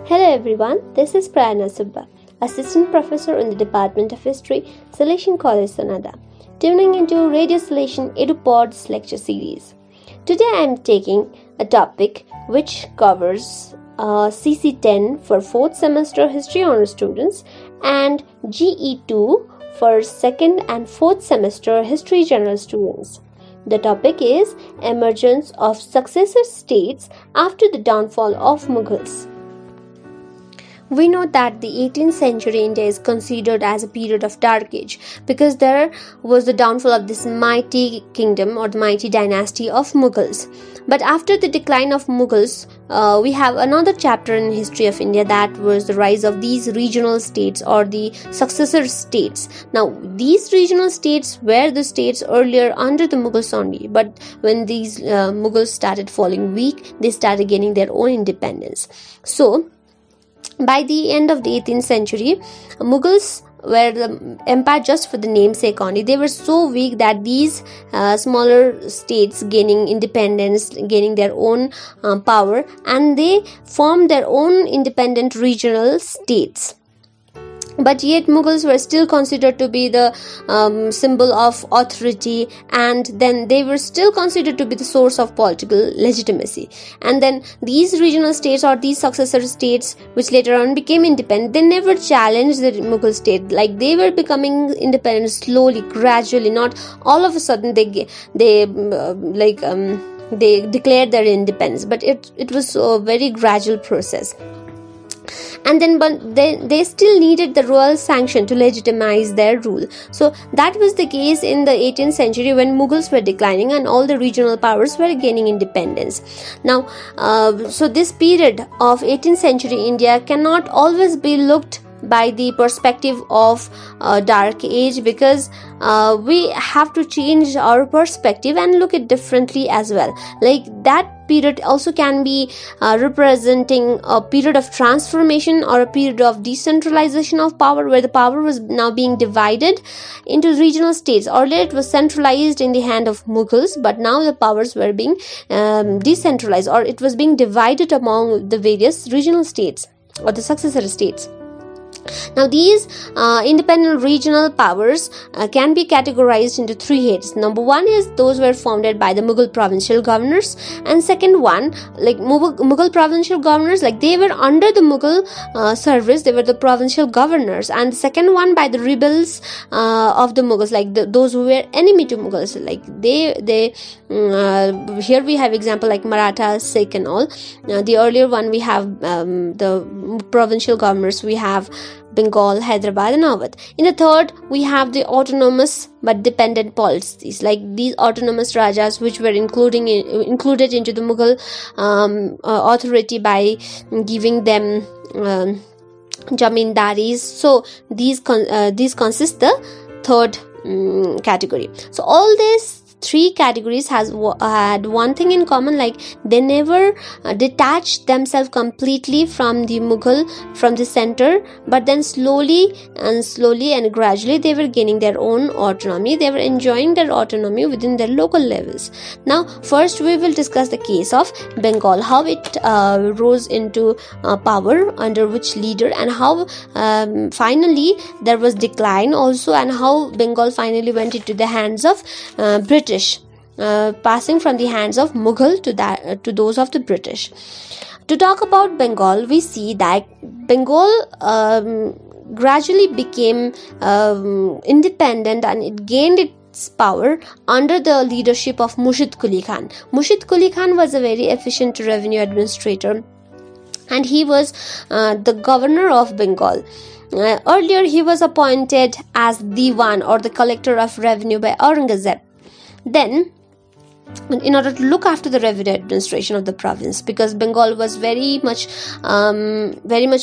Hello everyone, this is Prayana Subba, Assistant Professor in the Department of History, Salesian College, Sonada, tuning into Radio Salesian EduPod's lecture series. Today I am taking a topic which covers CC10 for 4th semester History Honours students and GE2 for 2nd and 4th semester History General students. The topic is Emergence of Successor States after the downfall of Mughals. We know that the 18th century India is considered as a period of dark age because there was the downfall of this mighty kingdom or the mighty dynasty of Mughals. But after the decline of Mughals, we have another chapter in history of India, that was the rise of these regional states or the successor states. Now, these regional states were the states earlier under the Mughals only, but when these Mughals started falling weak, they started gaining their own independence. So, by the end of the 18th century, Mughals were the empire just for the namesake only. They were so weak that these smaller states gaining independence, gaining their own power, and they formed their own independent regional states. But yet Mughals were still considered to be the symbol of authority, and then they were still considered to be the source of political legitimacy. And then these regional states or these successor states, which later on became independent, they never challenged the Mughal state. Like, they were becoming independent slowly, gradually, not all of a sudden they declared their independence, but it was a very gradual process. And then but they still needed the royal sanction to legitimize their rule. So that was the case in the 18th century when Mughals were declining and all the regional powers were gaining independence. Now, so this period of 18th century India cannot always be looked by the perspective of dark age, because we have to change our perspective and look at differently as well. Like, that period also can be representing a period of transformation or a period of decentralization of power, where the power was now being divided into regional states. Earlier it was centralized in the hand of Mughals, but now the powers were being decentralized, or it was being divided among the various regional states or the successor states. Now, these independent regional powers can be categorized into three heads. Number one is those were founded by the Mughal provincial governors, and second one, like Mughal provincial governors, like they were under the Mughal service, they were the provincial governors, and the second one by the rebels of the Mughals, like those who were enemy to Mughals, like they here we have example like Maratha, Sikh and all. The earlier one we have the provincial governors, we have Bengal, Hyderabad and Awadh. In the third, we have the autonomous but dependent policies, like these autonomous rajas, which were included into the Mughal authority by giving them jamindaris. So these consist the third category. So all these three categories had one thing in common, like they never detached themselves completely from the Mughal, from the center, but then slowly and gradually they were gaining their own autonomy. They were enjoying their autonomy within their local levels. Now, first we will discuss the case of Bengal, how it rose into power, under which leader, and how finally there was decline also, and how Bengal finally went into the hands of British, passing from the hands of Mughal to those of the British. To talk about Bengal, we see that Bengal gradually became independent, and it gained its power under the leadership of Massoud Khan. Massoud Khan was a very efficient revenue administrator, and he was the governor of Bengal. Earlier, he was appointed as Diwan, or the collector of revenue, by Aurangzeb. Then, in order to look after the revenue administration of the province, because Bengal was very much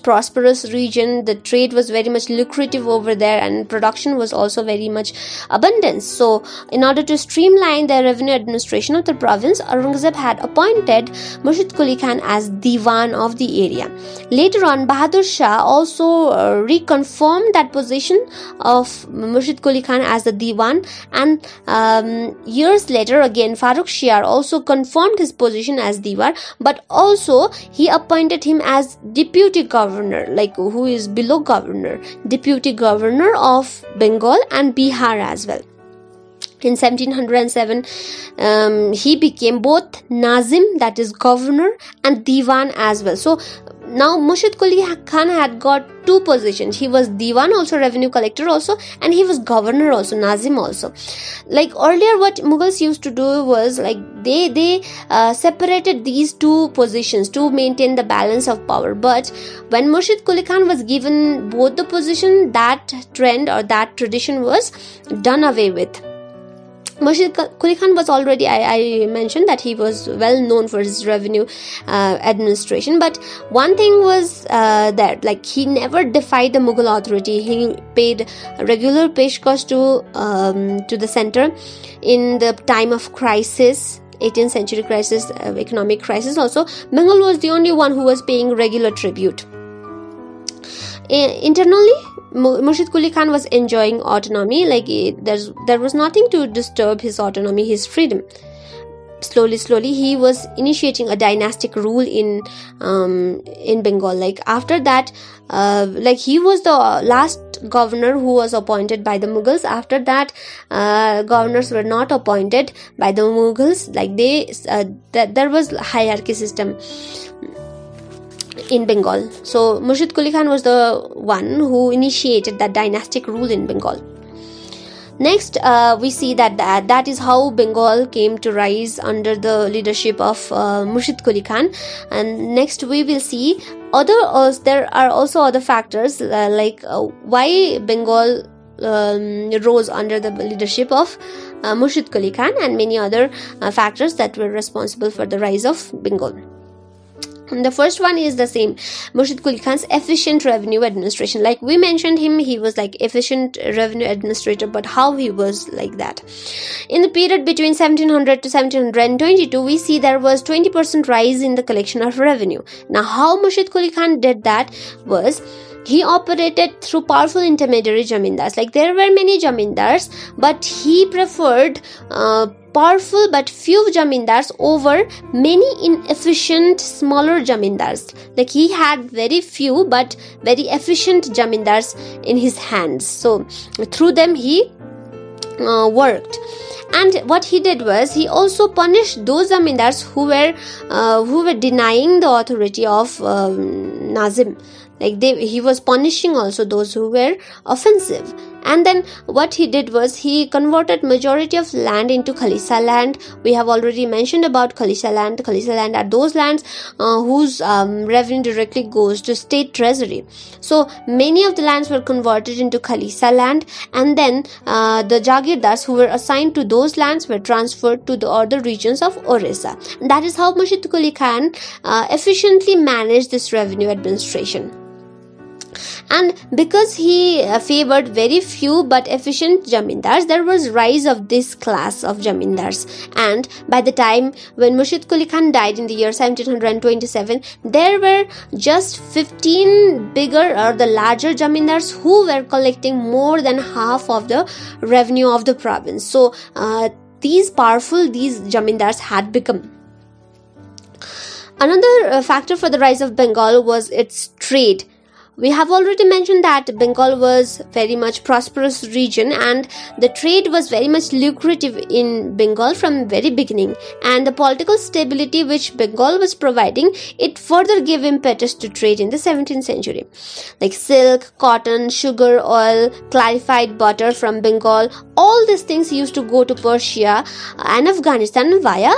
prosperous region, the trade was very much lucrative over there, and production was also very much abundant. So, in order to streamline the revenue administration of the province, Aurangzeb had appointed Massoud Khan as Diwan of the area. Later on, Bahadur Shah also reconfirmed that position of Massoud Khan as the Diwan, and years later, again Farooq Shiar also confirmed his position as Diwar, but also he appointed him as deputy governor, like who is below governor, deputy governor of Bengal and Bihar as well. In 1707, he became both Nazim, that is governor, and Diwan as well. So now Massoud Khan had got two positions. He was Diwan also, revenue collector also, and he was governor also, Nazim also. Like earlier what Mughals used to do was like they separated these two positions to maintain the balance of power. But when Massoud Khan was given both the position, that trend or that tradition was done away with. Massoud Khan was already, I mentioned that he was well known for his revenue administration, but one thing was that like he never defied the Mughal authority. He paid regular peshkosh to the center in the time of crisis, 18th century crisis, economic crisis also. Bengal was the only one who was paying regular tribute. Internally, Massoud Khan was enjoying autonomy, like there was nothing to disturb his autonomy, his freedom. Slowly he was initiating a dynastic rule in Bengal. Like after that, like he was the last governor who was appointed by the Mughals. After that, governors were not appointed by the Mughals. Like there was hierarchy system in Bengal. So Massoud Khan was the one who initiated that dynastic rule in Bengal. Next, we see that is how Bengal came to rise under the leadership of Massoud Khan. And next we will see there are also other factors like why Bengal rose under the leadership of Massoud Khan, and many other factors that were responsible for the rise of Bengal. And the first one is the same, Massoud Khan's efficient revenue administration. Like we mentioned him, he was like efficient revenue administrator, but how he was like that? In the period between 1700 to 1722, we see there was 20% rise in the collection of revenue. Now how Massoud Khan did that was, he operated through powerful intermediary jamindars. Like there were many jamindars, but he preferred powerful but few jamindars over many inefficient smaller jamindars. Like he had very few but very efficient jamindars in his hands. So through them he worked. And what he did was, he also punished those zamindars who were denying the authority of Nazim. Like he was punishing also those who were offensive. And then what he did was, he converted majority of land into Khalisa land. We have already mentioned about Khalisa land. Khalisa land are those lands whose revenue directly goes to state treasury. So many of the lands were converted into Khalisa land, and then the Jagirdars who were assigned to those lands were transferred to the other regions of Orissa. And that is how Massoud Khan efficiently managed this revenue administration. And because he favored very few but efficient jamindars, there was rise of this class of jamindars. And by the time when Massoud Khan died in the year 1727, there were just 15 bigger or the larger jamindars who were collecting more than half of the revenue of the province. So these jamindars had become. Another factor for the rise of Bengal was its trade. We have already mentioned that Bengal was very much prosperous region, and the trade was very much lucrative in Bengal from very beginning. And the political stability which Bengal was providing, it further gave impetus to trade in the 17th century. Like silk, cotton, sugar, oil, clarified butter from Bengal, all these things used to go to Persia and Afghanistan via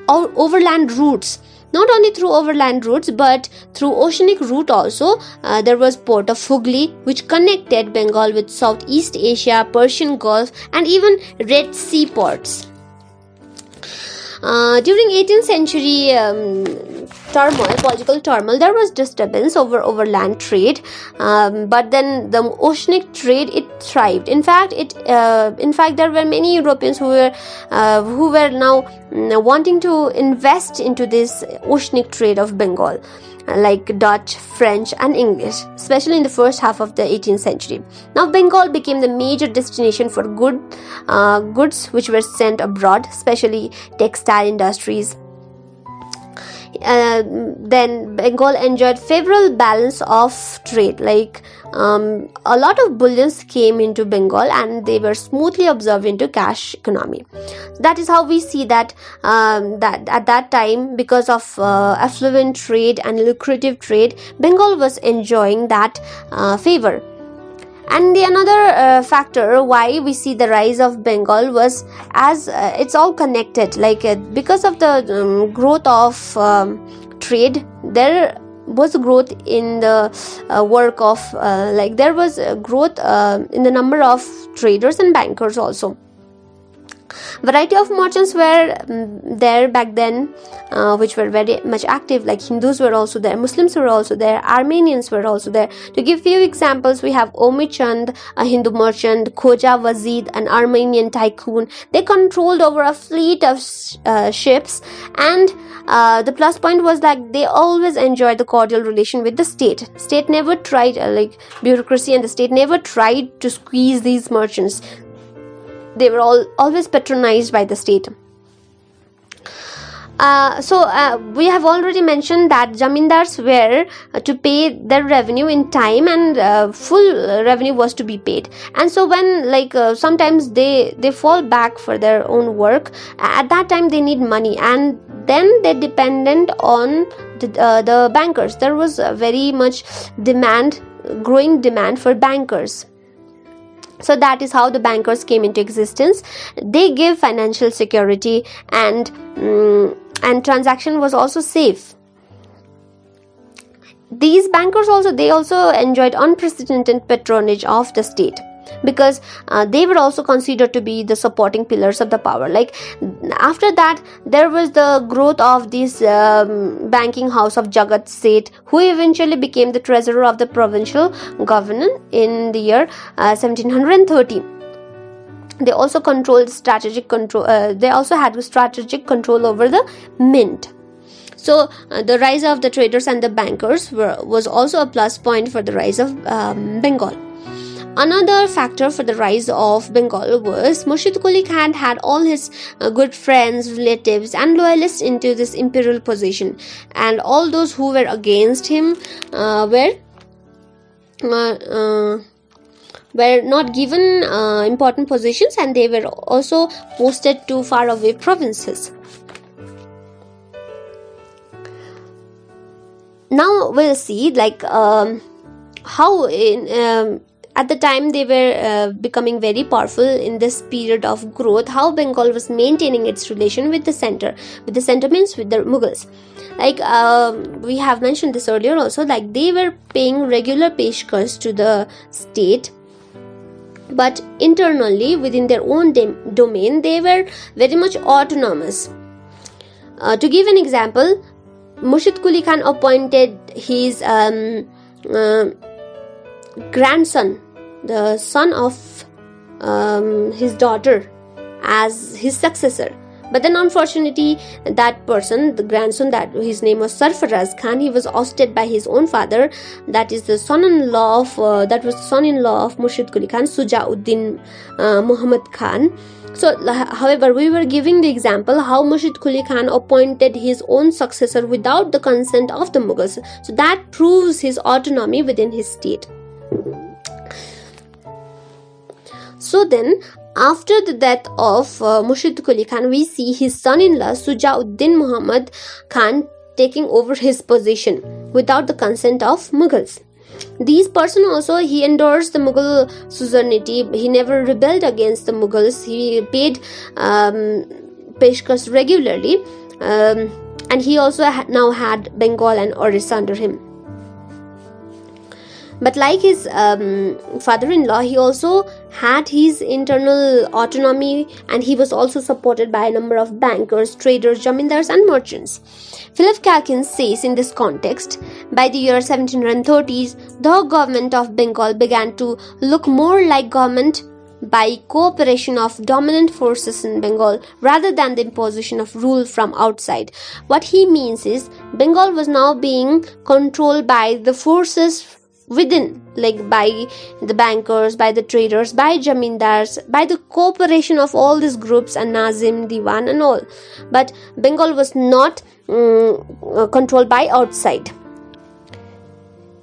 overland routes. Not only through overland routes, but through oceanic route also. There was port of Hooghly, which connected Bengal with Southeast Asia, Persian Gulf, and even Red Sea ports. During 18th century political turmoil, there was disturbance over overland trade, but then the oceanic trade, it thrived. In fact, there were many Europeans who were now wanting to invest into this oceanic trade of Bengal. like Dutch, French and English, especially in the first half of the 18th century. Now Bengal became the major destination for goods which were sent abroad, especially textile industries. Then Bengal enjoyed favorable balance of trade, like a lot of bullions came into Bengal and they were smoothly absorbed into cash economy. That is how we see that that at that time, because of affluent trade and lucrative trade, Bengal was enjoying that favor. And the another factor why we see the rise of Bengal was, as it's all connected, like because of the growth of trade, there was growth in the work of like there was growth in the number of traders and bankers also. Variety of merchants were there back then, which were very much active, like Hindus were also there, Muslims were also there, Armenians were also there. To give few examples, we have Omi Chand, a Hindu merchant, Khoja Wazid, an Armenian tycoon. They controlled over a fleet of ships, and the plus point was that they always enjoyed the cordial relation with the state. State never tried, like bureaucracy and the state never tried to squeeze these merchants. They were always patronized by the state. So we have already mentioned that Jamindars were to pay their revenue in time, and full revenue was to be paid. And so when sometimes they fall back for their own work, at that time they need money, and then they dependent on the bankers. There was very much growing demand for bankers. So that is how the bankers came into existence. They give financial security, and transaction was also safe. These bankers also enjoyed unprecedented patronage of the state, because they were also considered to be the supporting pillars of the power. Like after that, there was the growth of this banking house of Jagat Seth, who eventually became the treasurer of the provincial governor in the year 1730. They also controlled strategic control. They also had strategic control over the mint. So the rise of the traders and the bankers was also a plus point for the rise of Bengal. Another factor for the rise of Bengal was Murshid Quli Khan had all his good friends, relatives and loyalists into this imperial position, and all those who were against him were not given important positions, and they were also posted to faraway provinces. Now we'll see how at the time they were becoming very powerful in this period of growth, how Bengal was maintaining its relation with the center. With the center means with the Mughals. We have mentioned this earlier also, they were paying regular peshkars to the state, but internally within their own domain they were very much autonomous. To give an example, Murshid Quli Khan appointed his grandson, the son of his daughter, as his successor. But then unfortunately, that person, the grandson, that his name was Sarfaraz Khan, he was ousted by his own father, that is the son-in-law of Murshid Quli Khan, Sujauddin Mohammed Khan. So, however, we were giving the example how Murshid Quli Khan appointed his own successor without the consent of the Mughals. So that proves his autonomy within his state. So then, after the death of Murshid Quli Khan, we see his son-in-law Sujauddin Muhammad Khan taking over his position without the consent of Mughals. This person also, he endorsed the Mughal suzerainty. He never rebelled against the Mughals. He paid peshkars regularly, and he also now had Bengal and Orissa under him. But like his father-in-law, he also had his internal autonomy, and he was also supported by a number of bankers, traders, jamindars and merchants. Philip Calkins says in this context, by the year 1730s, the government of Bengal began to look more like government by cooperation of dominant forces in Bengal rather than the imposition of rule from outside. What he means is Bengal was now being controlled by the forces within, like by the bankers, by the traders, by jamindars, by the cooperation of all these groups and Nazim, Diwan and all. But Bengal was not controlled by outside.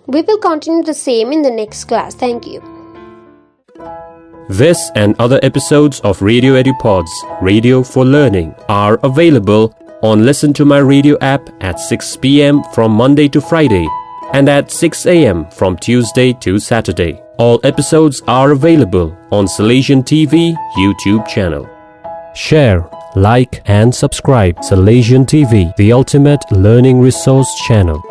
We will continue the same in the next class. Thank you. This and other episodes of Radio EduPods, Radio for Learning, are available on Listen to My Radio app at 6 p.m. from Monday to Friday and at 6 a.m. from Tuesday to Saturday. All episodes are available on Salesian TV YouTube channel. Share, like and subscribe Salesian TV, the ultimate learning resource channel.